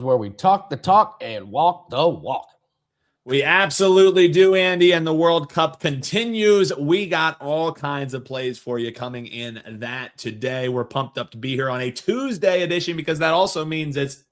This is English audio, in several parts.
where we talk the talk and walk the walk. We absolutely do, Andy, and the World Cup continues. We got all kinds of plays for you coming in that today. We're pumped up to be here on a Tuesday edition because that also means it's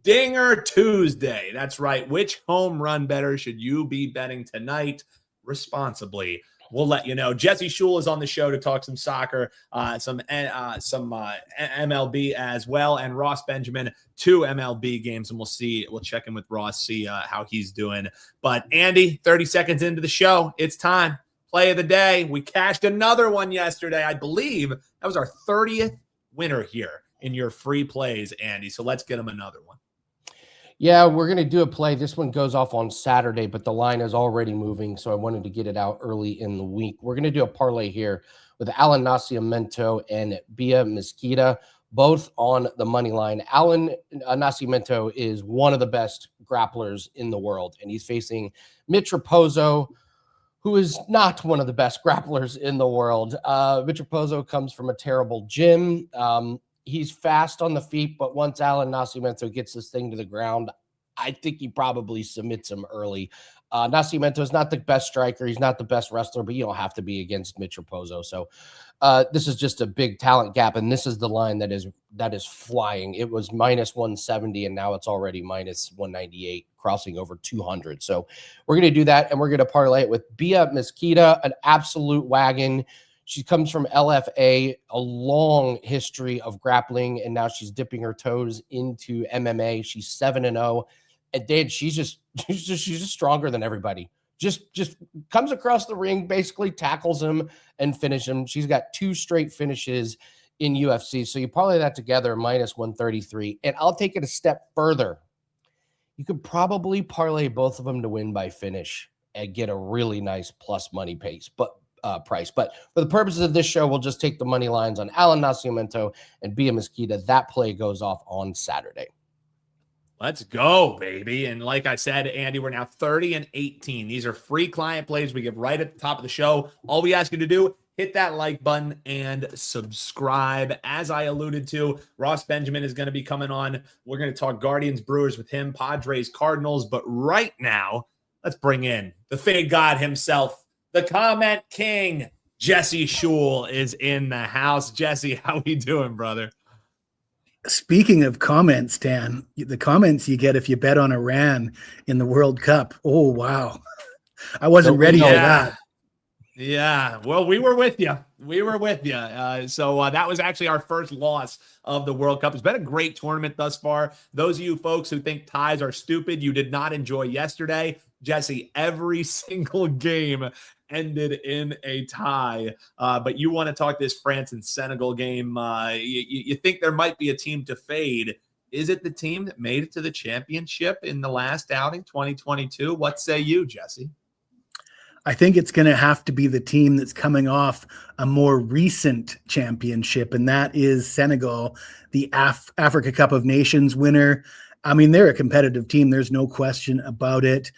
Dinger Tuesday. That's right. Which home run better should you be betting tonight responsibly? We'll let you know. Jesse Schul is on the show to talk some soccer, some MLB as well, and Ross Benjamin, 2 MLB games, and we'll check in with Ross, see how he's doing. But Andy, 30 seconds into the show, it's time. Play of the day. We cashed another one yesterday. I believe that was our 30th winner here in your free plays, Andy. So let's get him another one. Yeah, we're going to do a play. This one goes off on Saturday, but the line is already moving, so I wanted to get it out early in the week. We're going to do a parlay here with Alan Nascimento and Bia Mesquita, both on the money line. Alan Nascimento is one of the best grapplers in the world, and he's facing Mitch Raposo, who is not one of the best grapplers in the world. Mitch Raposo comes from a terrible gym. He's fast on the feet, but once Alan Nascimento gets this thing to the ground, I think he probably submits him early. Nascimento is not the best striker. He's not the best wrestler, but you don't have to be against Mitch Raposo. So this is just a big talent gap, and this is the line that is flying. It was minus 170, and now it's already minus 198, crossing over 200. So we're going to do that, and we're going to parlay it with Bia Mesquita, an absolute wagon. She comes from LFA, a long history of grappling, and now she's dipping her toes into MMA. She's 7-0, and then she's just stronger than everybody. Just comes across the ring, basically tackles him and finishes him. She's got 2 straight finishes in UFC. So you parlay that together, minus 133. And I'll take it a step further. You could probably parlay both of them to win by finish and get a really nice plus money price. But for the purposes of this show, we'll just take the money lines on Alan Nascimento and Bia Mesquita. That play goes off on Saturday. Let's go, baby. And like I said, Andy, we're now 30-18. These are free client plays we give right at the top of the show. All we ask you to do, hit that like button and subscribe. As I alluded to, Ross Benjamin is going to be coming on. We're going to talk Guardians Brewers with him, Padres Cardinals. But right now, let's bring in the fade god himself, the comment king. Jesse Schul is in the house. Jesse, how we doing, brother? Speaking of comments, Dan, the comments you get if you bet on Iran in the World Cup. Oh, wow. I wasn't ready for that. Yeah. Well, we were with you. So that was actually our first loss of the World Cup. It's been a great tournament thus far. Those of you folks who think ties are stupid, you did not enjoy yesterday. Jesse, every single game ended in a tie. But you want to talk this France and Senegal game. You think there might be a team to fade. Is it the team that made it to the championship in the last outing, 2022? What say you, Jesse? I think it's going to have to be the team that's coming off a more recent championship, and that is Senegal, the Africa Cup of Nations winner. I mean, they're a competitive team. There's no question about it.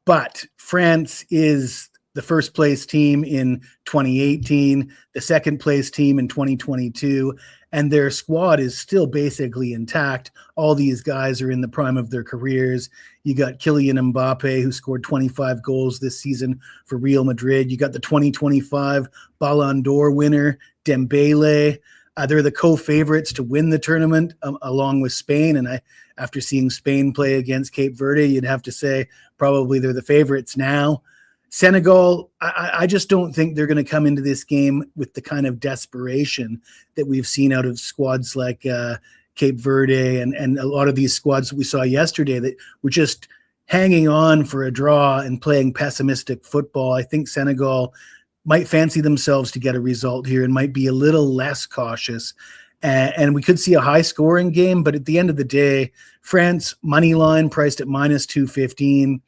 But France is the first place team in 2018, the second place team in 2022, and their squad is still basically intact. All these guys are in the prime of their careers. You got Kylian Mbappe, who scored 25 goals this season for Real Madrid. You got the 2025 Ballon d'Or winner, Dembele. They're the co-favorites to win the tournament along with Spain. And after seeing Spain play against Cape Verde, you'd have to say probably they're the favorites now. Senegal, I just don't think they're going to come into this game with the kind of desperation that we've seen out of squads like Cape Verde and a lot of these squads that we saw yesterday that were just hanging on for a draw and playing pessimistic football. I think Senegal might fancy themselves to get a result here and might be a little less cautious. And we could see a high-scoring game, but at the end of the day, France money line priced at minus 215,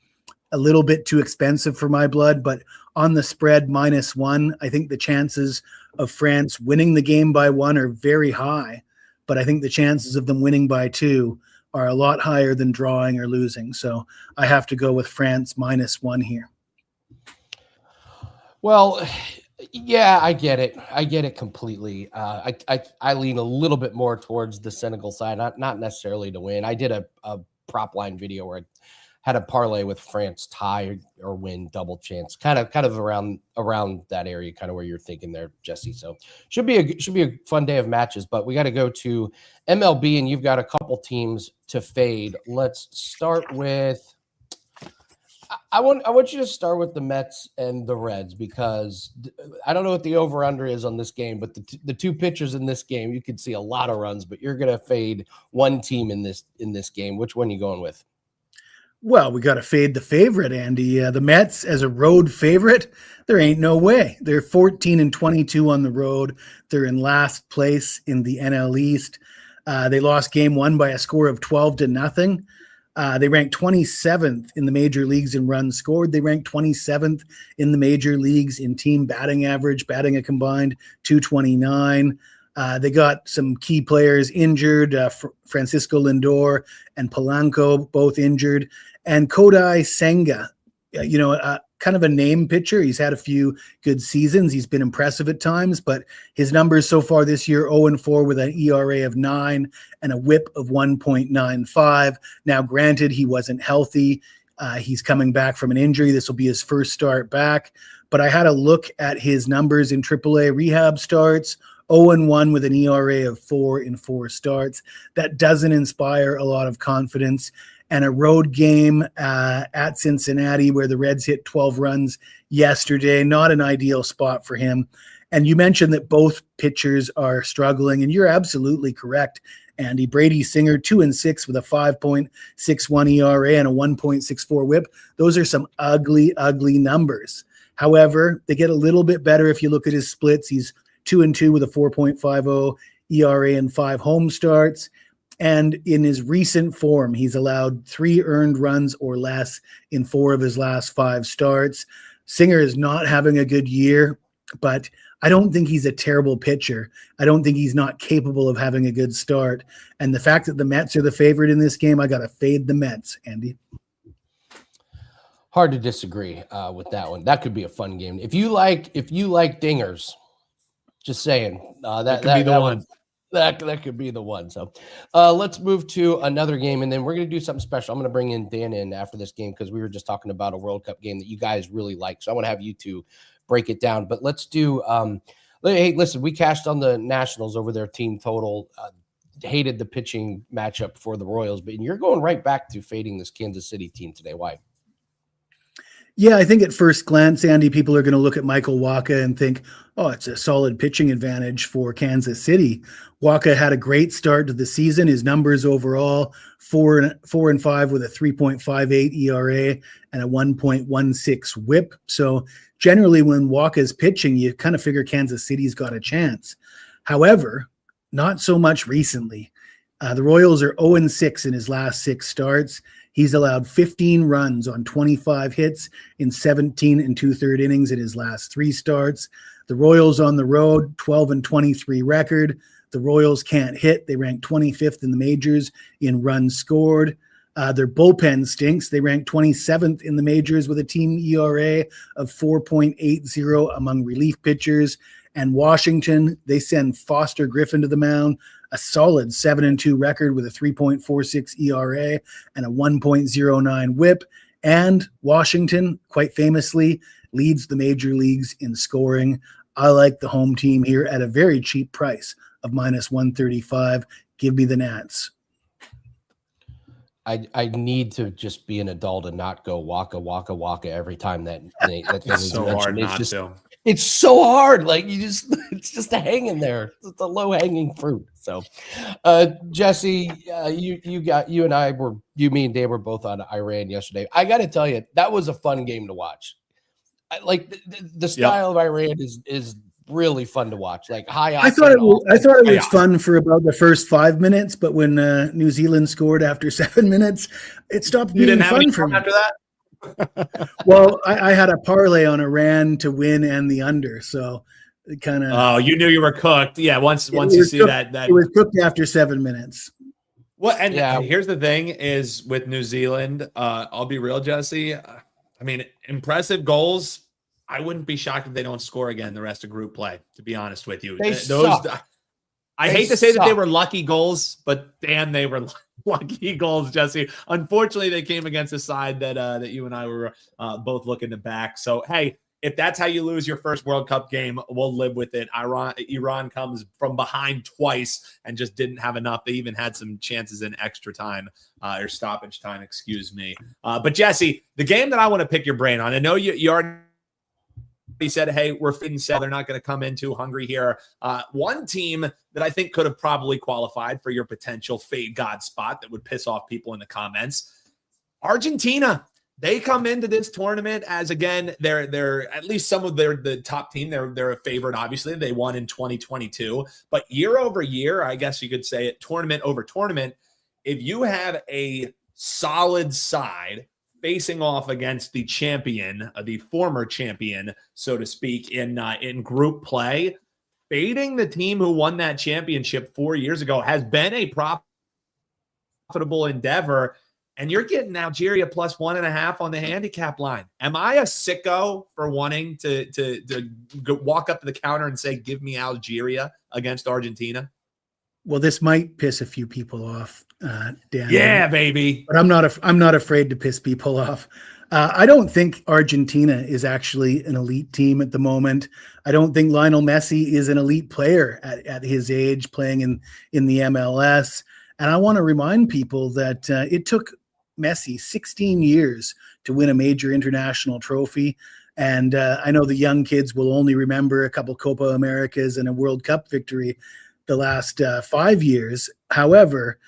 a little bit too expensive for my blood, but on the spread -1, I think the chances of France winning the game by 1 are very high, but I think the chances of them winning by 2 are a lot higher than drawing or losing. So I have to go with France -1 here. Well, yeah, I get it. I get it completely. I lean a little bit more towards the Senegal side, not necessarily to win. I did a prop line video where I had a parlay with France tie or win double chance, kind of around that area, kind of where you're thinking there, Jesse. So should be a fun day of matches. But we got to go to MLB, and you've got a couple teams to fade. Let's start with. I want you to start with the Mets and the Reds, because I don't know what the over-under is on this game, but the two pitchers in this game, you could see a lot of runs, but you're going to fade one team in this game. Which one are you going with? Well, we got to fade the favorite, Andy. The Mets as a road favorite, there ain't no way. They're 14-22 on the road. They're in last place in the NL East. They lost game one by a score of 12-0. They ranked 27th in the major leagues in runs scored. They ranked 27th in the major leagues in team batting average, batting a combined 229. They got some key players injured, Francisco Lindor and Polanco both injured, and Kodai Senga, kind of a name pitcher. He's had a few good seasons. He's been impressive at times, but his numbers so far this year, 0-4 with an ERA of 9 and a whip of 1.95. Now, granted, he wasn't healthy. He's coming back from an injury. This will be his first start back, but I had a look at his numbers in AAA rehab starts. 0-1 with an ERA of 4 in 4 starts. That doesn't inspire a lot of confidence. And a road game at Cincinnati where the Reds hit 12 runs yesterday, not an ideal spot for him. And you mentioned that both pitchers are struggling, and you're absolutely correct, Andy. Brady Singer, 2-6 with a 5.61 ERA and a 1.64 whip. Those are some ugly, ugly numbers. However, they get a little bit better if you look at his splits. He's 2-2 with a 4.50 ERA and 5 home starts. And in his recent form, he's allowed 3 earned runs or less in 4 of his last 5 starts. Singer is not having a good year, but I don't think he's a terrible pitcher. I don't think he's not capable of having a good start. And the fact that the Mets are the favorite in this game, I got to fade the Mets, Andy. Hard to disagree with that one. That could be a fun game. If you like dingers, just saying, that could be the one. That could be the one. So let's move to another game, and then we're going to do something special. I'm going to bring in Dan in after this game because we were just talking about a World Cup game that you guys really like. So I want to have you two break it down. But let's do hey, listen, we cashed on the Nationals over their team total. Hated the pitching matchup for the Royals, but you're going right back to fading this Kansas City team today. Why? Yeah, I think at first glance, Andy, people are going to look at Michael Wacha and think, oh, it's a solid pitching advantage for Kansas City. Wacha had a great start to the season. His numbers overall, 4-5 with a 3.58 ERA and a 1.16 whip. So generally when Wacha's pitching, you kind of figure Kansas City's got a chance. However, not so much recently. The Royals are 0-6 in his last 6 starts. He's allowed 15 runs on 25 hits in 17 2/3 innings in his last 3 starts. The Royals on the road, 12-23 record. The Royals can't hit. They rank 25th in the majors in runs scored. Their bullpen stinks. They rank 27th in the majors with a team ERA of 4.80 among relief pitchers. And Washington, they send Foster Griffin to the mound, a solid 7-2 record with a 3.46 ERA and a 1.09 whip. And Washington, quite famously, leads the major leagues in scoring. I like the home team here at a very cheap price of -135. Give me the Nats. I need to just be an adult and not go Wacha every time that it's so hard not to. It's so hard. Like it's just a hanging there. It's a low hanging fruit. So, Jesse, you me and Dave were both on Iran yesterday. I got to tell you, that was a fun game to watch. The style of Iran is really fun to watch. Like high. I thought it was fun for about the first 5 minutes, but when New Zealand scored after 7 minutes, it stopped being fun for me. After that. Well, I had a parlay on Iran to win and the under, so it kind of. Oh, you knew you were cooked. Yeah, once you see that it was cooked after 7 minutes. Well, and here's the thing: is with New Zealand, I'll be real, Jesse. I mean, impressive goals. I wouldn't be shocked if they don't score again the rest of group play. To be honest with you, I hate to say that they were lucky goals, but damn, they were lucky goals, Jesse. Unfortunately, they came against a side that you and I were both looking to back. So, hey, if that's how you lose your first World Cup game, we'll live with it. Iran comes from behind twice and just didn't have enough. They even had some chances in extra time or stoppage time, excuse me. But, Jesse, the game that I want to pick your brain on, I know you already said, hey, we're fit and set. They're not going to come in too hungry here. One team that I think could have probably qualified for your potential fade god spot that would piss off people in the comments. Argentina. They come into this tournament as, again, they're at least some of the top team. They're a favorite, obviously. They won in 2022. But year over year, I guess you could say it, tournament over tournament, if you have a solid side facing off against the champion, the former champion, so to speak, in group play, fading the team who won that championship 4 years ago has been a profitable endeavor. And you're getting Algeria plus 1.5 on the handicap line. Am I a sicko for wanting to walk up to the counter and say, give me Algeria against Argentina? Well, this might piss a few people off, Dan. Yeah, baby. But I'm not afraid to piss people off. I don't think Argentina is actually an elite team at the moment. I don't think Lionel Messi is an elite player at his age, playing in the MLS. And I want to remind people that it took Messi 16 years to win a major international trophy. And I know the young kids will only remember a couple Copa Americas and a World Cup victory the last 5 years. However,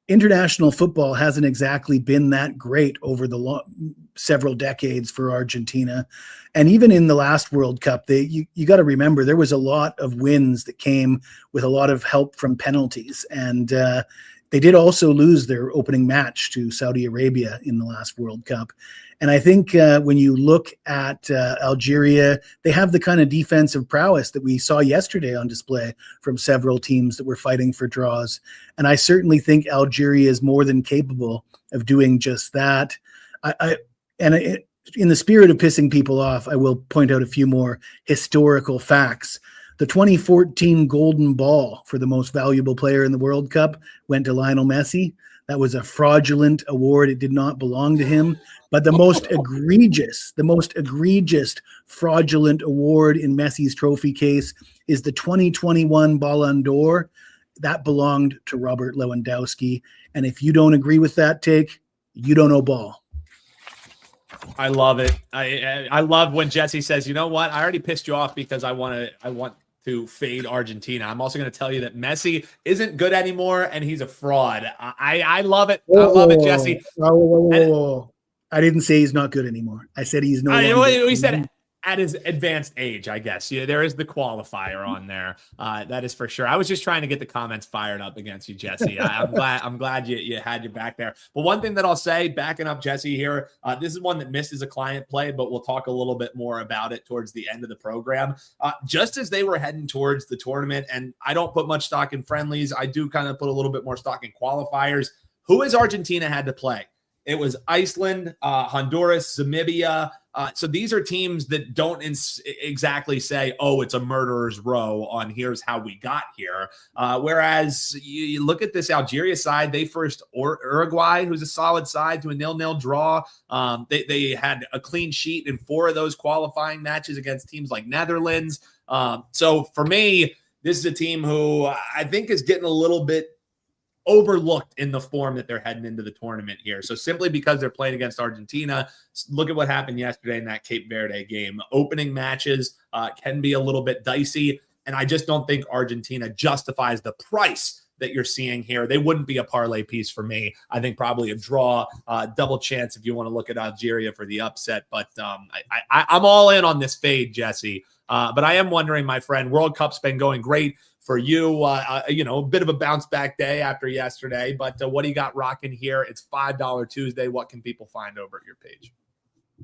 international football hasn't exactly been that great over the several decades for Argentina. And even in the last World Cup, you got to remember there was a lot of wins that came with a lot of help from penalties. And they did also lose their opening match to Saudi Arabia in the last World Cup. And I think when you look at Algeria, they have the kind of defensive prowess that we saw yesterday on display from several teams that were fighting for draws. And I certainly think Algeria is more than capable of doing just that. In the spirit of pissing people off, I will point out a few more historical facts. The 2014 Golden Ball for the most valuable player in the World Cup went to Lionel Messi. That was a fraudulent award. It did not belong to him. But the most egregious fraudulent award in Messi's trophy case is the 2021 Ballon d'Or. That belonged to Robert Lewandowski. And if you don't agree with that take, you don't know ball. I love it. I love when Jesse says, you know what? I already pissed you off because I want to fade Argentina. I'm also going to tell you that Messi isn't good anymore and he's a fraud. I love it. I love it, Jesse. I didn't say he's not good anymore. I said he's no longer. We said at his advanced age, I guess. Yeah, there is the qualifier on there. That is for sure. I was just trying to get the comments fired up against you, Jesse. I'm glad you had your back there. But one thing that I'll say, backing up Jesse here, this is one that missed as a client play, but we'll talk a little bit more about it towards the end of the program. Just as they were heading towards the tournament, and I don't put much stock in friendlies, I do kind of put a little bit more stock in qualifiers. Who has Argentina had to play? It was Iceland, Honduras, Namibia. So these are teams that don't exactly say, oh, it's a murderer's row on here's how we got here. Whereas you look at this Algeria side, they first Uruguay, who's a solid side, to a 0-0 draw. They had a clean sheet in 4 of those qualifying matches against teams like Netherlands. So for me, this is a team who I think is getting a little bit overlooked in the form that they're heading into the tournament here. So simply because they're playing against Argentina, look at what happened yesterday in that Cape Verde game. Opening matches can be a little bit dicey, and I just don't think Argentina justifies the price that you're seeing here. They wouldn't be a parlay piece for me. I think probably a draw, double chance if you want to look at Algeria for the upset. But I'm all in on this fade, Jesse. But I am wondering, my friend, World Cup's been going great for you. A bit of a bounce back day after yesterday. But what do you got rocking here? It's $5 Tuesday. What can people find over at your page?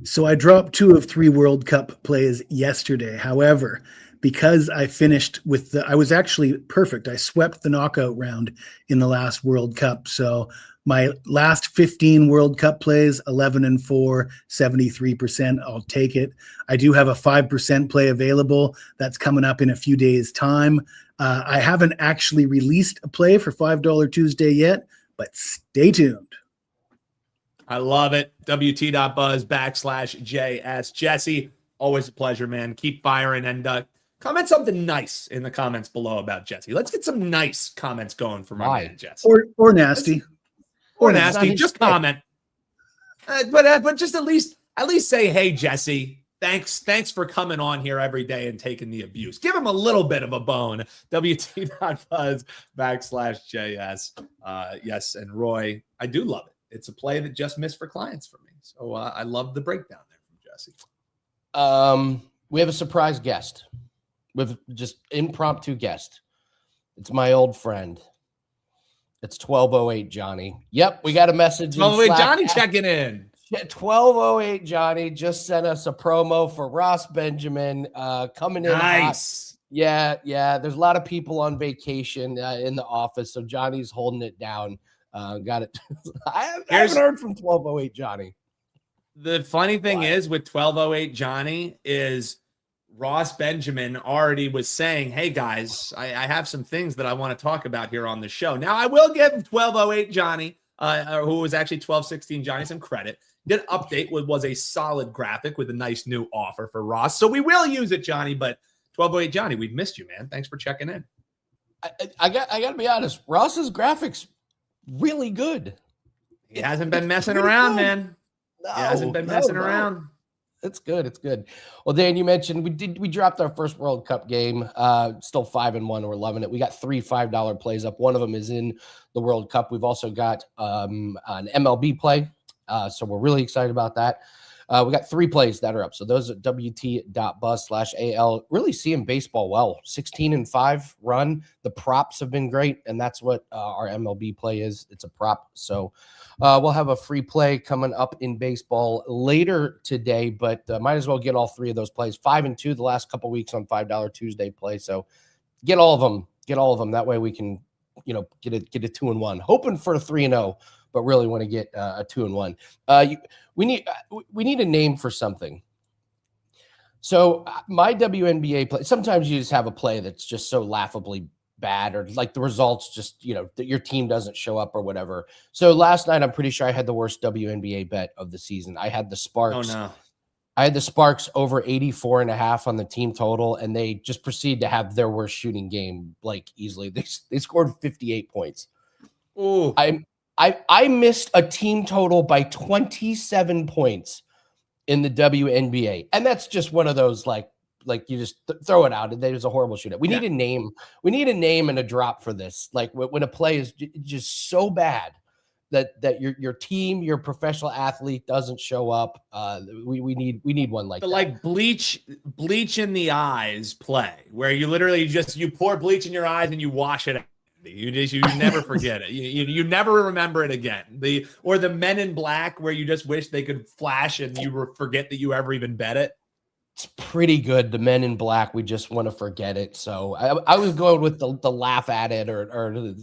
So I dropped 2 of 3 World Cup plays yesterday. However, because I finished with I was actually perfect. I swept the knockout round in the last World Cup. So my last 15 World Cup plays, 11-4, 73%. I'll take it. I do have a 5% play available. That's coming up in a few days' time. I haven't actually released a play for $5 Tuesday yet, but stay tuned. I love it. WT.buzz/JS. Jesse, always a pleasure, man. Keep firing and comment something nice in the comments below about Jesse. Let's get some nice comments going from our man, Jesse. Or nasty. Or nasty. Just comment. But just at least say, hey, Jesse, thanks for coming on here every day and taking the abuse. Give him a little bit of a bone. WT.buzz/JS. Yes, and Roy, I do love it. It's a play that just missed for clients for me. So I love the breakdown there from Jesse. We have a surprise guest. With just impromptu guest. It's my old friend. It's 1208 Johnny. Yep, we got a message. 1208 Johnny checking in. 1208 Johnny just sent us a promo for Ross Benjamin coming in. Nice. Hot. Yeah. There's a lot of people on vacation in the office, so Johnny's holding it down. Got it. I haven't heard from 1208 Johnny. The funny thing is with 1208 Johnny is Ross Benjamin already was saying, hey, guys, I have some things that I want to talk about here on the show. Now, I will give 1208 Johnny, who was actually 1216 Johnny, some credit. Did update was a solid graphic with a nice new offer for Ross. So we will use it, Johnny, but 1208 Johnny, we've missed you, man. Thanks for checking in. I got to be honest. Ross's graphics really good. He hasn't been messing around, man. No, he hasn't been messing around. It's good. It's good. Well, Dan, you mentioned we dropped our first World Cup game. Still 5-1. We're loving it. We got 3 $5 plays up. One of them is in the World Cup. We've also got an MLB play. So we're really excited about that. We got 3 plays that are up. So those at WT.buzz/AL. Really seeing baseball well. 16-5 run. The props have been great, and that's what our MLB play is. It's a prop. So we'll have a free play coming up in baseball later today, but might as well get all 3 of those plays. 5-2 the last couple weeks on $5 Tuesday play. So get all of them. Get all of them. That way we can, get a 2-1. Hoping for a 3-0. But really want to get a 2-1. We need a name for something. So my WNBA play. Sometimes you just have a play that's just so laughably bad, or like the results just that your team doesn't show up or whatever. So last night I'm pretty sure I had the worst WNBA bet of the season. I had the Sparks. Oh no. I had the Sparks over 84.5 on the team total, and they just proceed to have their worst shooting game like easily. They scored 58 points. Ooh. I missed a team total by 27 points in the WNBA. And that's just one of those, like you just throw it out. It was a horrible shootout. We need a name. We need a name and a drop for this. Like when a play is just so bad that your team, your professional athlete doesn't show up. We need one like that. Like bleach in the eyes play, where you literally you pour bleach in your eyes and you wash it out. You never forget it. You never remember it again. The Men in Black, where you just wish they could flash and you forget that you ever even bet it. It's pretty good. The Men in Black, we just want to forget it. So I was going with the laugh at it or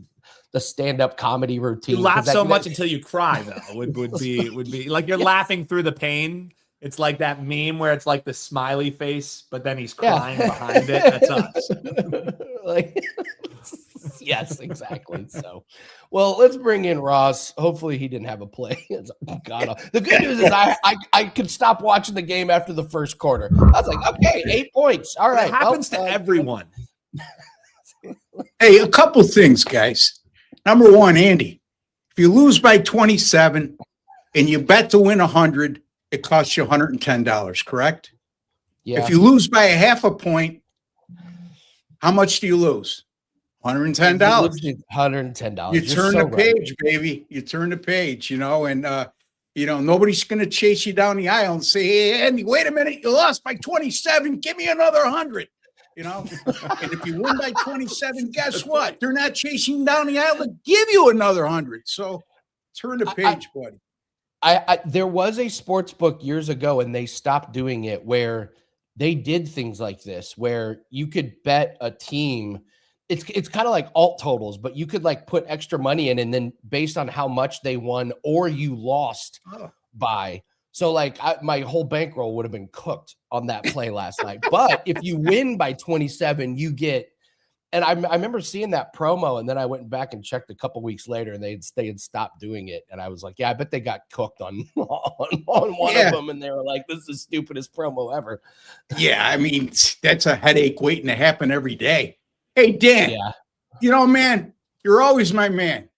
the stand-up comedy routine. You laugh so much until you cry, though. Would be like you're laughing through the pain. It's like that meme where it's like the smiley face, but then he's crying behind it. That's us. Yes, exactly. So, well, let's bring in Ross. Hopefully he didn't have a play. God, the good news is I could stop watching the game after the first quarter. I was like, okay, 8 points. All right. It happens to everyone. Hey, a couple things, guys. Number one, Andy, if you lose by 27 and you bet to win 100, it costs you $110, correct? Yeah. If you lose by a half a point, how much do you lose? $110. $110. You turn the page, baby. You turn the page, and nobody's going to chase you down the aisle and say, hey, Andy, wait a minute, you lost by 27. Give me another 100. And if you win by 27, guess what? They're not chasing down the aisle to give you another 100. So turn the page, buddy. There was a sports book years ago, and they stopped doing it, where they did things like this where you could bet a team. It's kind of like alt totals, but you could like put extra money in, and then based on how much they won or you lost by. So like my whole bankroll would have been cooked on that play last night. But if you win by 27, you get. And I remember seeing that promo, and then I went back and checked a couple weeks later, and they had stopped doing it. And I was like, yeah, I bet they got cooked on one of them, and they were like, this is the stupidest promo ever. Yeah, I mean, that's a headache waiting to happen every day. Hey, Dan, man, you're always my man.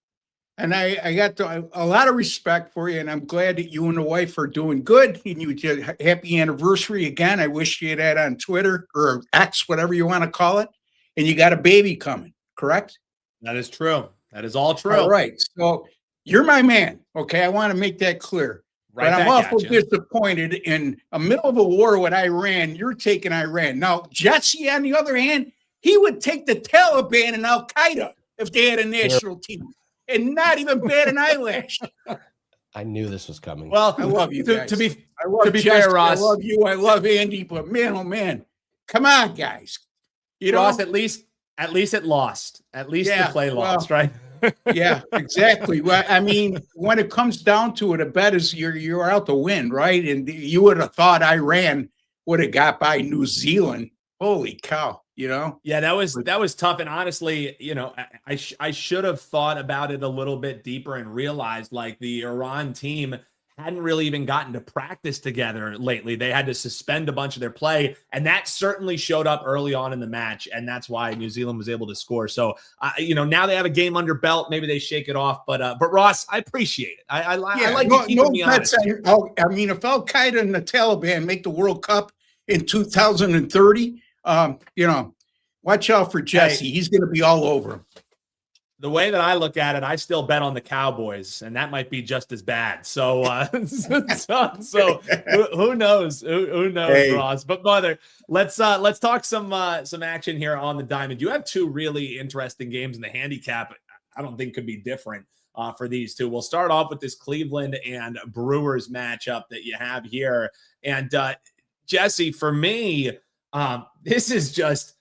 And I got a lot of respect for you, and I'm glad that you and the wife are doing good. And you did happy anniversary again. I wish you had that on Twitter or X, whatever you want to call it. And you got a baby coming, correct? That is true. That is all true. All right. So you're my man. Okay. I want to make that clear. Right. But I'm also disappointed in the middle of a war with Iran. You're taking Iran. Now, Jesse, on the other hand, he would take the Taliban and Al Qaeda if they had a national team and not even bat an eyelash. I knew this was coming. Well, I love you guys. To be fair, Ross, I love you. I love Andy. But man, oh man, come on, guys. Ross, at least it lost. At least the play lost, right? Yeah, exactly. Well, I mean, when it comes down to it, a bet is you're out to win, right? And you would have thought Iran would have got by New Zealand. Holy cow, Yeah, that was tough. And honestly, I should have thought about it a little bit deeper and realized like the Iran team hadn't really even gotten to practice together lately. They had to suspend a bunch of their play, and that certainly showed up early on in the match, and that's why New Zealand was able to score. So, now they have a game under belt. Maybe they shake it off, but Ross, I appreciate it. I like to keep me honest. I mean, if Al Qaeda and the Taliban make the World Cup in 2030, watch out for Jesse. He's going to be all over him. The way that I look at it, I still bet on the Cowboys, and that might be just as bad. So, so who knows? Who knows, Ross? But brother, let's talk some action here on the diamond. You have two really interesting games in the handicap. I don't think could be different for these two. We'll start off with this Cleveland and Brewers matchup that you have here. And Jesse, for me, this is just.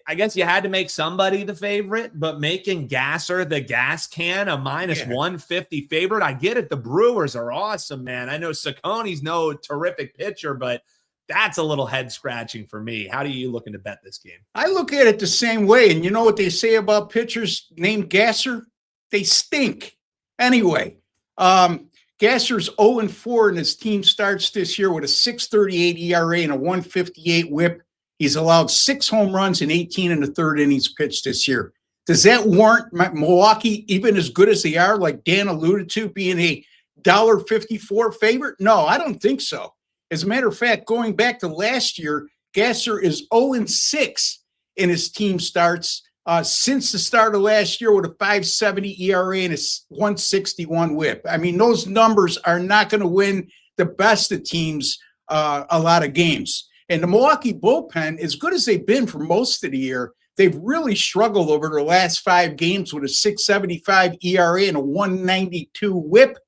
I guess you had to make somebody the favorite, but making Gasser the gas can a minus 150 favorite. I get it. The Brewers are awesome, man. I know Sacconi's no terrific pitcher, but that's a little head scratching for me. How do you looking to bet this game? I look at it the same way. And you know what they say about pitchers named Gasser? They stink. Anyway, Gasser's 0-4 in his team starts this year with a 6.38 ERA and a 1.58 whip. He's allowed 6 home runs in 18 and a third innings pitched this year. Does that warrant Milwaukee, even as good as they are, like Dan alluded to, being a $1.54 favorite? No, I don't think so. As a matter of fact, going back to last year, Gasser is 0-6 in his team starts since the start of last year with a 5.70 ERA and a 1.61 whip. I mean, those numbers are not going to win the best of teams a lot of games. And the Milwaukee bullpen, as good as they've been for most of the year, they've really struggled over their last 5 games with a 6.75 ERA and a 1.92 whip.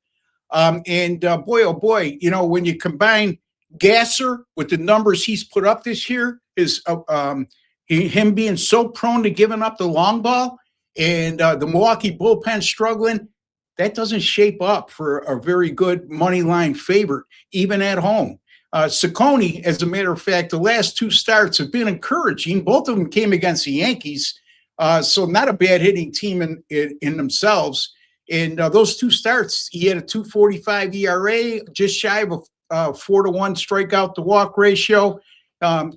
Boy, oh boy, when you combine Gasser with the numbers he's put up this year, him being so prone to giving up the long ball, and the Milwaukee bullpen struggling, that doesn't shape up for a very good money line favorite, even at home. Sacconi, as a matter of fact, the last 2 starts have been encouraging. Both of them came against the Yankees, so not a bad hitting team in themselves. And those 2 starts, he had a 2.45 ERA, just shy of a 4-to-1 strikeout to walk ratio.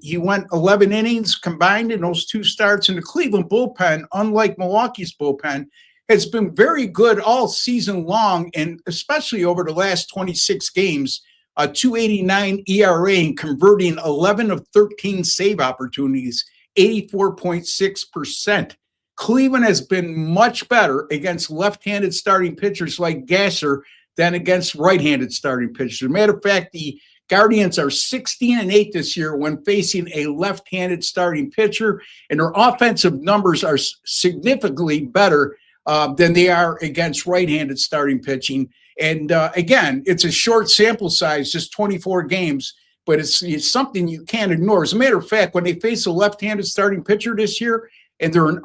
He went 11 innings combined in those 2 starts. And the Cleveland bullpen, unlike Milwaukee's bullpen, has been very good all season long, and especially over the last 26 games. A 2.89 ERA and converting 11 of 13 save opportunities, 84.6%. Cleveland has been much better against left-handed starting pitchers like Gasser than against right-handed starting pitchers. As a matter of fact, the Guardians are 16-8 this year when facing a left-handed starting pitcher, and their offensive numbers are significantly better than they are against right-handed starting pitching. And again, it's a short sample size, just 24 games. but it's something you can't ignore. As a matter of fact, when they face a left-handed starting pitcher this year, and they're an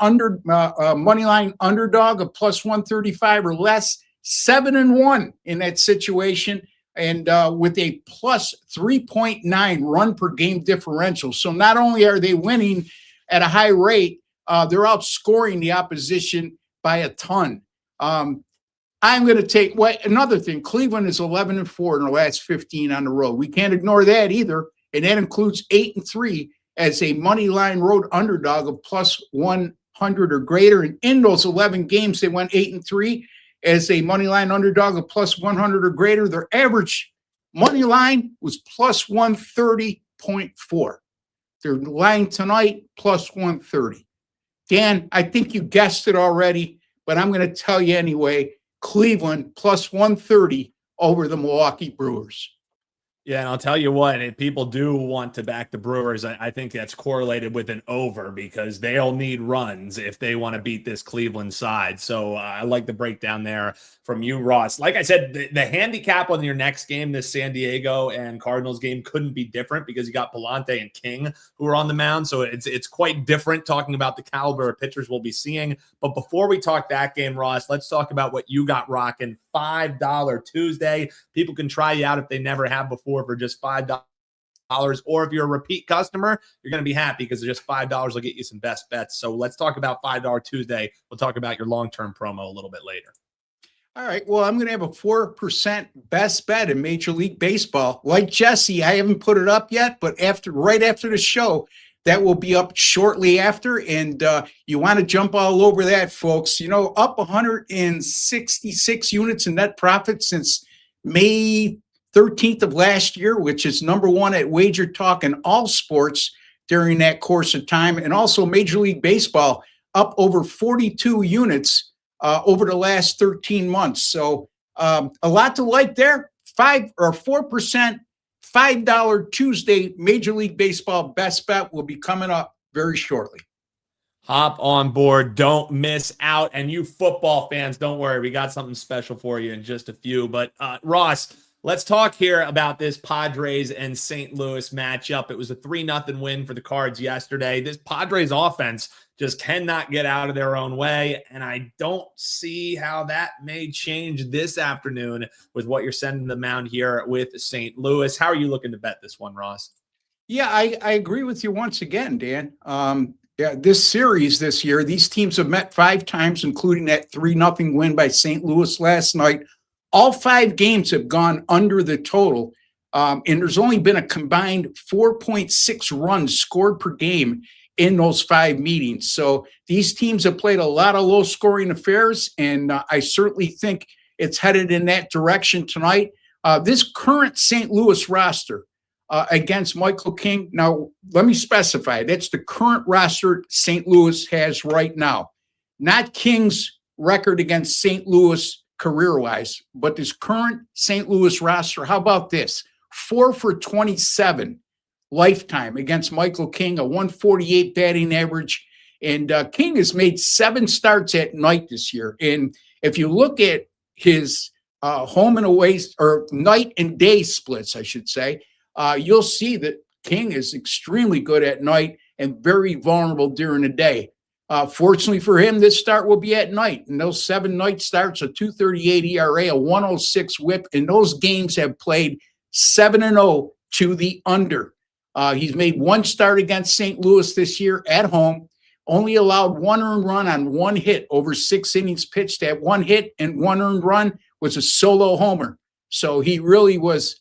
money line underdog of plus 135 or less, 7-1 in that situation, and with a plus 3.9 run per game differential. So not only are they winning at a high rate, they're outscoring the opposition by a ton. I'm going to take another thing. Cleveland is 11-4 in the last 15 on the road. We can't ignore that either, and that includes 8-3 as a money line road underdog of plus 100 or greater. And in those 11 games, they went 8-3 as a money line underdog of plus 100 or greater. Their average money line was plus 130.4. Their line tonight, plus 130. Dan, I think you guessed it already, but I'm going to tell you anyway. Cleveland plus 130 over the Milwaukee Brewers. Yeah, and I'll tell you what, if people do want to back the Brewers, I think that's correlated with an over because they'll need runs if they want to beat this Cleveland side. So I like the breakdown there from you, Ross. Like I said, the handicap on your next game, this San Diego and Cardinals game, couldn't be different because you got Palante and King who are on the mound. So it's quite different talking about the caliber of pitchers we'll be seeing. But before we talk that game, Ross, let's talk about what you got rocking. $5 Tuesday. People can try you out if they never have before for just $5. Or if you're a repeat customer, you're going to be happy because just $5 will get you some best bets. So let's talk about $5 Tuesday. We'll talk about your long-term promo a little bit later. All right. Well, I'm going to have a 4% best bet in Major League Baseball. Like Jesse, I haven't put it up yet, but right after the show, that will be up shortly after. And you want to jump all over that, folks. Up 166 units in net profit since May 13th of last year, which is number one at WagerTalk in all sports during that course of time. And also Major League Baseball up over 42 units over the last 13 months. So a lot to like there. 4%. $5 Tuesday Major League Baseball best bet will be coming up very shortly. Hop on board. Don't miss out. And you football fans, don't worry. We got something special for you in just a few. But Ross, let's talk here about this Padres and St. Louis matchup. It was a 3-0 win for the Cards yesterday. This Padres offense just cannot get out of their own way, and I don't see how that may change this afternoon with what you're sending the mound here with St. Louis. How are you looking to bet this one, Ross? Yeah, I agree with you once again, Dan. This series this year, these teams have met 5 times, including that 3-0 win by St. Louis last night. All 5 games have gone under the total, and there's only been a combined 4.6 runs scored per game in those 5 meetings. So these teams have played a lot of low-scoring affairs, and I certainly think it's headed in that direction tonight. This current St. Louis roster against Michael King, now let me specify, that's the current roster St. Louis has right now, not King's record against St. Louis career-wise, but this current St. Louis roster. How about this? 4 for 27 lifetime against Michael King, a 148 batting average. And King has made 7 starts at night this year. And if you look at his home and away, or night and day splits, I should say, you'll see that King is extremely good at night and very vulnerable during the day. Fortunately for him, this start will be at night. And those 7 night starts, a 2.38 ERA, a 106 whip, and those games have played 7-0 to the under. He's made 1 start against St. Louis this year at home, only allowed 1 earned run on 1 hit over 6 innings pitched. That 1 hit and 1 earned run was a solo homer. So he really was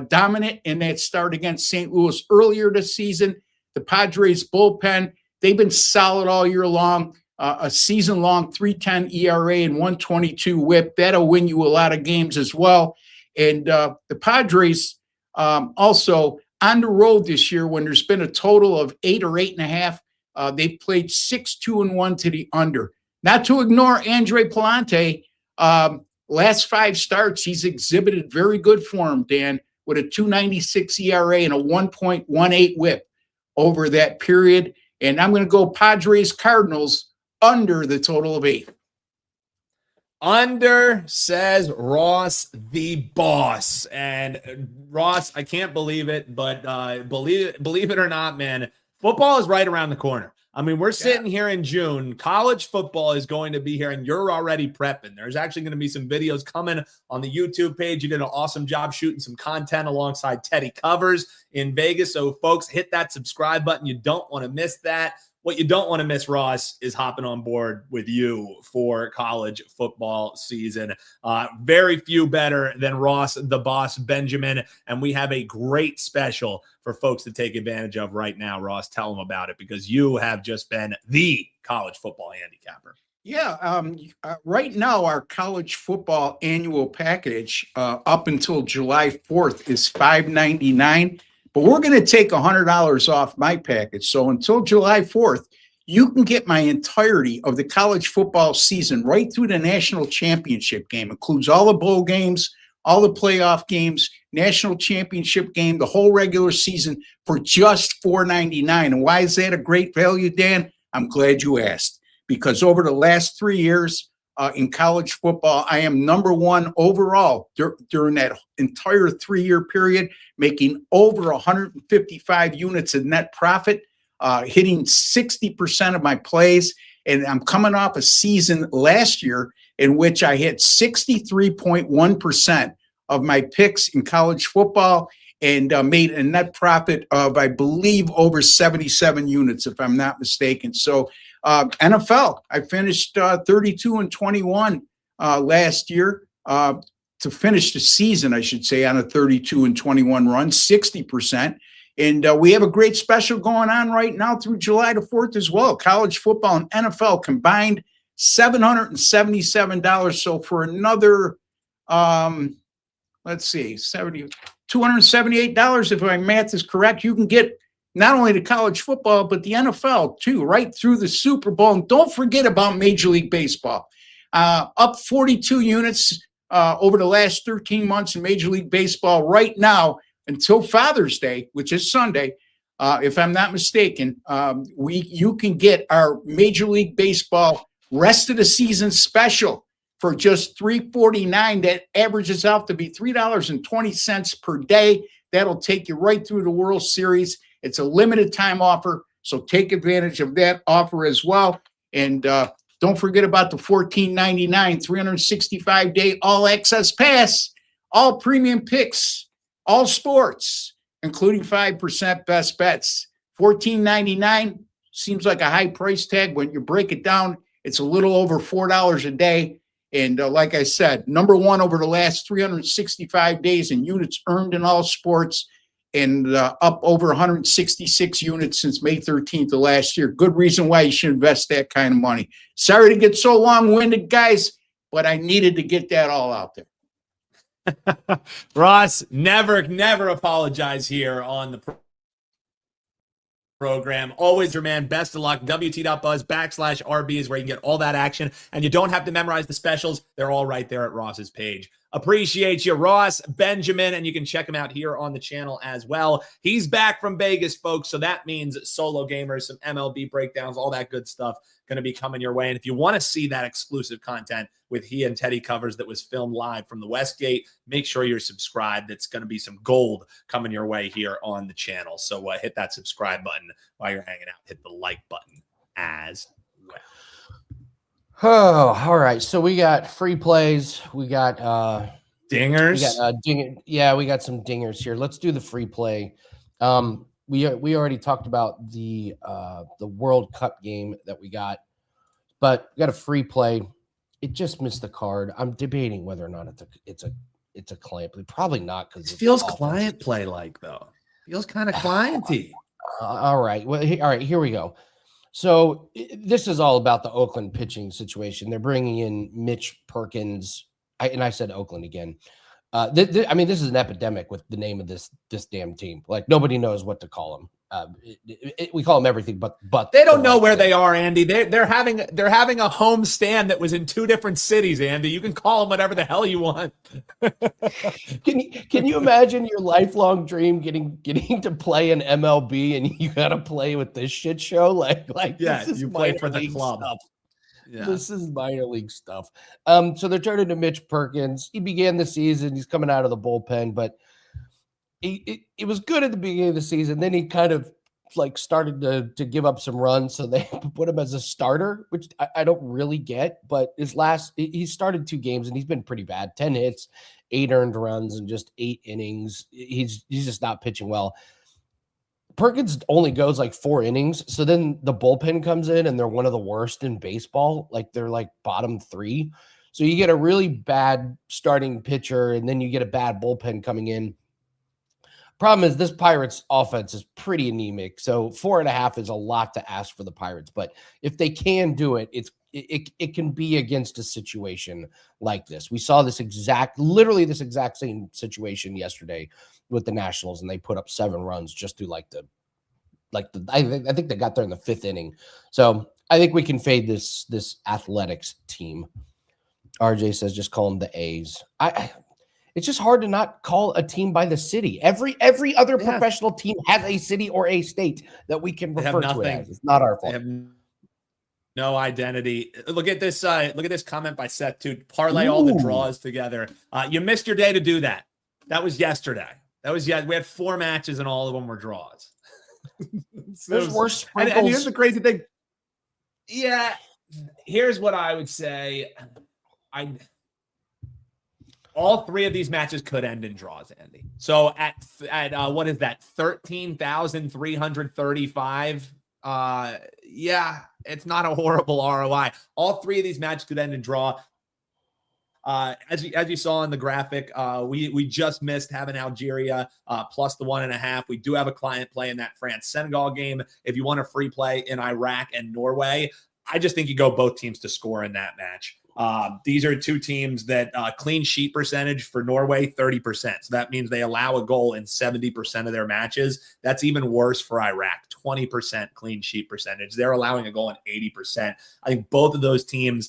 dominant in that start against St. Louis earlier this season. The Padres bullpen, they've been solid all year long. A season-long 3.10 ERA and 122 whip. That'll win you a lot of games as well. And the Padres also on the road this year, when there's been a total of 8 or 8.5, they've played 6-2-1 to the under. Not to ignore Andre Palante. Last 5 starts, he's exhibited very good form, Dan, with a 2.96 ERA and a 1.18 whip over that period. And I'm going to go Padres Cardinals under the total of 8. Under, says Ross the boss. And Ross, I can't believe it, but believe it or not, man, football is right around the corner. I mean, we're sitting here in June. College football is going to be here, and you're already prepping. There's actually going to be some videos coming on the YouTube page. You did an awesome job shooting some content alongside Teddy Covers in Vegas. So, folks, hit that subscribe button. You don't want to miss that. What you don't want to miss, Ross, is hopping on board with you for college football season. Very few better than Ross, the boss, Benjamin. And we have a great special for folks to take advantage of right now. Ross, tell them about it, because you have just been the college football handicapper. Yeah. Right now, our college football annual package up until July 4th is $5.99. But we're going to take $100 off my package. So until July 4th, you can get my entirety of the college football season right through the national championship game. Includes all the bowl games, all the playoff games, national championship game, the whole regular season for just $4.99. And why is that a great value, Dan? I'm glad you asked. Because over the last 3 years in college football, I am number one overall during that entire 3-year period, making over 155 units in net profit, hitting 60% of my plays. And I'm coming off a season last year in which I hit 63.1% of my picks in college football and made a net profit of, I believe, over 77 units, if I'm not mistaken. So NFL, I finished 32-21 last year to finish the season, I should say, on a 32-21 run, 60%. And we have a great special going on right now through July the 4th as well. College football and NFL combined, $777. So for another, $278, if my math is correct, you can get not only the college football, but the NFL too, right through the Super Bowl. And don't forget about Major League Baseball. Up 42 units over the last 13 months in Major League Baseball right now until Father's Day, which is Sunday. If I'm not mistaken, you can get our Major League Baseball rest of the season special for just $3.49. That averages out to be $3.20 per day. That'll take you right through the World Series. It's a limited time offer, so take advantage of that offer as well. And don't forget about the $14.99 365-day all-access pass, all premium picks, all sports, including 5% best bets. $14.99 seems like a high price tag. When you break it down, it's a little over $4 a day. And like I said, number one over the last 365 days in units earned in all sports, and up over 166 units since May 13th of last year. Good reason why you should invest that kind of money. Sorry to get so long-winded, guys, but I needed to get that all out there. Ross, never apologize here on the program. Always your man. Best of luck. WT.buzz/RB is where you can get all that action. And you don't have to memorize the specials. They're all right there at Ross's page. Appreciate you, Ross, Benjamin, and you can check him out here on the channel as well. He's back from Vegas, folks, so that means solo gamers, some MLB breakdowns, all that good stuff going to be coming your way. And if you want to see that exclusive content with he and Teddy Covers that was filmed live from the Westgate, make sure you're subscribed. It's going to be some gold coming your way here on the channel. So hit that subscribe button while you're hanging out. Hit the like button as well. Oh, all right. So we got free plays. We got dingers. We got some dingers here. Let's do the free play. We already talked about the World Cup game that we got, but we got a free play. It just missed the card. I'm debating whether or not it's a client play. Probably not, because it feels client play like though. Feels kind of clienty. All right. Well, all right. Here we go. So this is all about the Oakland pitching situation. They're bringing in Mitch Perkins. I said Oakland again. I mean, this is an epidemic with the name of this damn team. Like, nobody knows what to call them. We call them everything, but they don't know where they are, Andy. They're having a home stand that was in 2 different cities, Andy. You can call them whatever the hell you want. Can you imagine your lifelong dream getting to play in MLB and you got to play with this shit show? Like yeah, you play for the club. Stuff. Yeah. This is minor league stuff. So they're turning to Mitch Perkins. He began the season. He's coming out of the bullpen, but it was good at the beginning of the season. Then he kind of like started to give up some runs. So they put him as a starter, which I don't really get. But he started 2 games and he's been pretty bad. 10 hits, 8 earned runs, and just 8 innings. He's just not pitching well. Perkins only goes like 4 innings. So then the bullpen comes in and they're one of the worst in baseball. Like they're like bottom 3. So you get a really bad starting pitcher and then you get a bad bullpen coming in. Problem is this Pirates offense is pretty anemic. So 4.5 is a lot to ask for the Pirates. But if they can do it, it can be against a situation like this. We saw literally this exact same situation yesterday with the Nationals, and they put up 7 runs just through I think they got there in the 5th inning. So I think we can fade this Athletics team. RJ says just call them the A's. It's just hard to not call a team by the city. Every other professional team has a city or a state that we can refer to it as. It's not our fault. They have no identity. Look at this comment by Seth too. Parlay all the draws together. You missed your day to do that. That was yesterday. We had 4 matches and all of them were draws. There's worse sprinkles. And here's the crazy thing. Yeah, here's what I would say. All 3 of these matches could end in draws, Andy. So at what is that? 13,335. Yeah, it's not a horrible ROI. All 3 of these matches could end in draw. As you saw in the graphic, we just missed having Algeria plus the 1.5. We do have a client play in that France-Senegal game. If you want a free play in Iraq and Norway, I just think you go both teams to score in that match. These are 2 teams that clean sheet percentage for Norway, 30%. So that means they allow a goal in 70% of their matches. That's even worse for Iraq, 20% clean sheet percentage. They're allowing a goal in 80%. I think both of those teams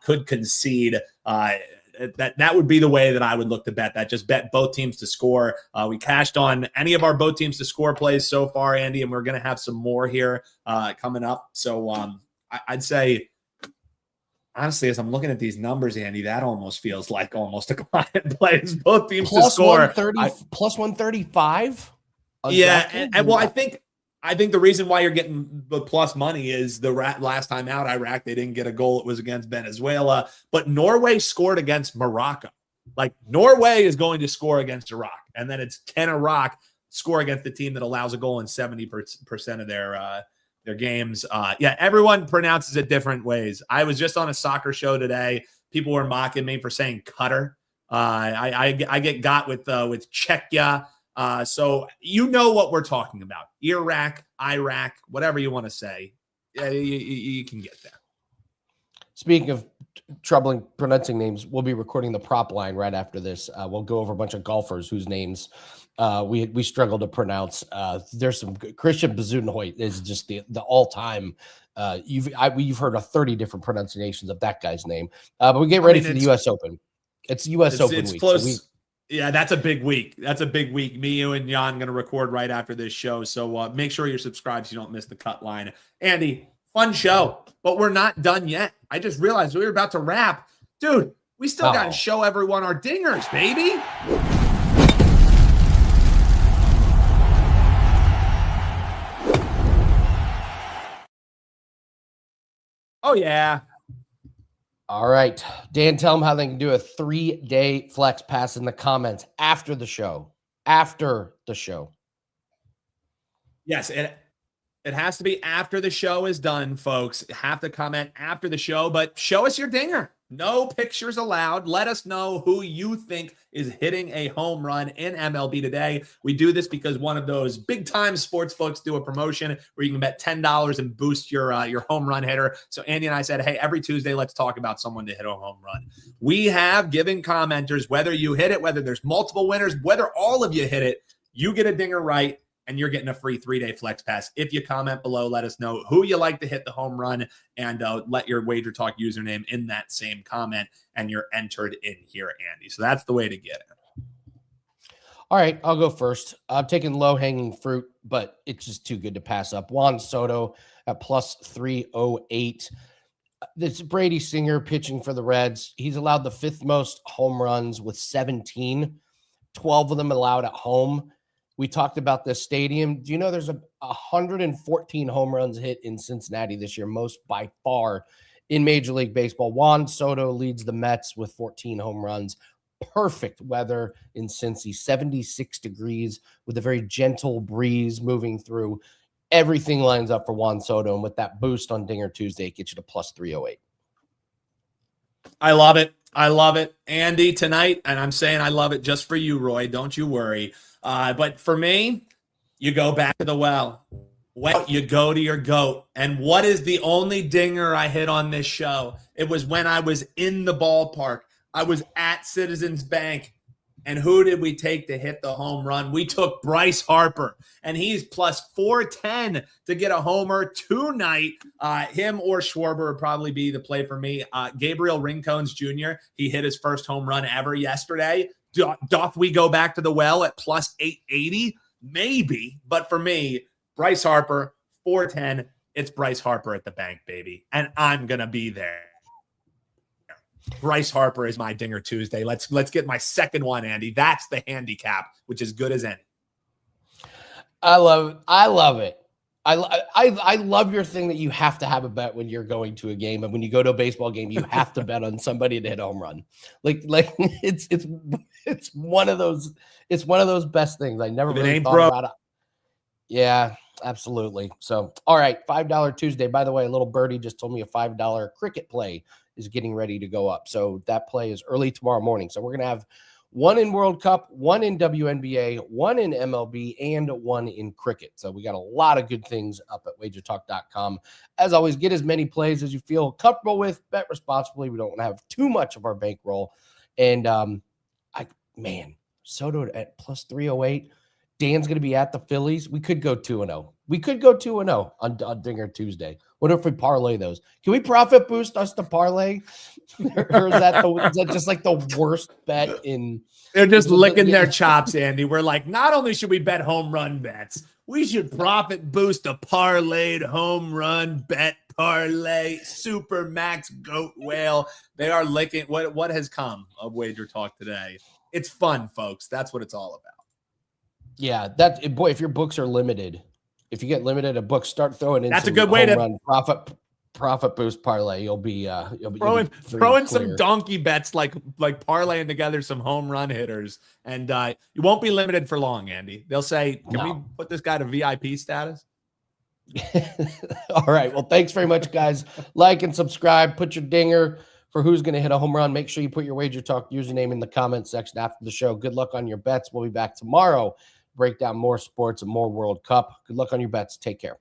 could concede. That would be the way that I would look to bet that. Just bet both teams to score. We cashed on any of our both teams to score plays so far, Andy, and we're going to have some more here coming up. So I'd say, honestly, as I'm looking at these numbers, Andy, that almost feels like almost a client plays both teams to score. Plus 135. Yeah, and well, I think the reason why you're getting the plus money is the last time out, Iraq, they didn't get a goal. It was against Venezuela, but Norway scored against Morocco. Like Norway is going to score against Iraq, and then can Iraq score against the team that allows a goal in 70% of their games. Everyone pronounces it different ways. I was just on a soccer show today. People were mocking me for saying Qatar. I get got with Czechia. So you know what we're talking about. Iraq, whatever you want to say. Yeah, you can get there. Speaking of troubling pronouncing names, we'll be recording the prop line right after this. We'll go over a bunch of golfers whose names we struggle to pronounce. There's some Christian Bezuidenhout is just the all-time. You've heard of 30 different pronunciations of that guy's name. But we get ready for the U.S. Open. It's U.S. Open week. Close. So yeah, that's a big week. Me, you, and Jan going to record right after this show. So make sure you're subscribed so you don't miss the cut line. Andy, fun show, but we're not done yet. I just realized we were about to wrap. Dude, we still got to show everyone our dingers, baby. Oh, yeah. All right. Dan, tell them how they can do a 3-day flex pass in the comments after the show. Yes, it has to be after the show is done, folks. Have to comment after the show, but show us your dinger. No pictures allowed. Let us know who you think is hitting a home run in MLB today. We do this because one of those big-time sports folks do a promotion where you can bet $10 and boost your home run hitter. So Andy and I said, hey, every Tuesday, let's talk about someone to hit a home run. We have given commenters, whether you hit it, whether there's multiple winners, whether all of you hit it, you get a dinger right, and you're getting a free 3-day flex pass. If you comment below, let us know who you like to hit the home run, and let your WagerTalk username in that same comment, and you're entered in here, Andy. So that's the way to get it. All right, I'll go first. I'm taking low-hanging fruit, but it's just too good to pass up. Juan Soto at plus 308. This Brady Singer pitching for the Reds. He's allowed the 5th most home runs with 17, 12 of them allowed at home. We talked about this stadium. Do you know there's 114 home runs hit in Cincinnati this year, most by far in Major League Baseball. Juan Soto leads the Mets with 14 home runs. Perfect weather in Cincy, 76 degrees with a very gentle breeze moving through. Everything lines up for Juan Soto, and with that boost on Dinger Tuesday, it gets you to plus 308. I love it. I love it. Andy, tonight, and I'm saying I love it just for you, Roy. Don't you worry. But for me, you go back to the well. You go to your GOAT. And what is the only dinger I hit on this show? It was when I was in the ballpark. I was at Citizens Bank. And who did we take to hit the home run? We took Bryce Harper, and he's plus 410 to get a homer tonight. Him or Schwarber would probably be the play for me. Gabriel Rincones Jr., he hit his first home run ever yesterday. Doth we go back to the well at plus 880? Maybe. But for me, Bryce Harper, 410. It's Bryce Harper at the bank, baby. And I'm going to be there. Bryce Harper is my Dinger Tuesday. Let's get my second one, Andy. That's the handicap, which is good as any. I love it. I love it. I love your thing that you have to have a bet when you're going to a game, and when you go to a baseball game, you have to bet on somebody to hit a home run. Like it's one of those. It's one of those best things. I never really thought about it. Yeah, absolutely. So, all right, $5 Tuesday. By the way, a little birdie just told me a $5 cricket play is getting ready to go up. So that play is early tomorrow morning. So we're going to have one in World Cup, one in WNBA, one in MLB, and one in cricket. So we got a lot of good things up at WagerTalk.com. As always, get as many plays as you feel comfortable with. Bet responsibly. We don't want to have too much of our bankroll. And Soto at plus 308. Dan's going to be at the Phillies. We could go 2-0. We could go 2-0 on Dinger Tuesday. What if we parlay those? Can we profit boost us to parlay? Or is that just like the worst bet in? They're just licking their chops, Andy. We're like, not only should we bet home run bets, we should profit boost a parlayed home run bet parlay, super max goat whale. They are licking. What has come of Wager Talk today? It's fun, folks. That's what it's all about. Yeah, boy, if your books are limited, if you get limited a book, start throwing in. That's a good way to run profit boost parlay. You'll be throwing some donkey bets like parlaying together some home run hitters, and you won't be limited for long, Andy. They'll say, "Can we put this guy to VIP status?" All right. Well, thanks very much, guys. Like and subscribe. Put your dinger for who's going to hit a home run. Make sure you put your Wager Talk username in the comment section after the show. Good luck on your bets. We'll be back tomorrow. Break down more sports and more World Cup. Good luck on your bets. Take care.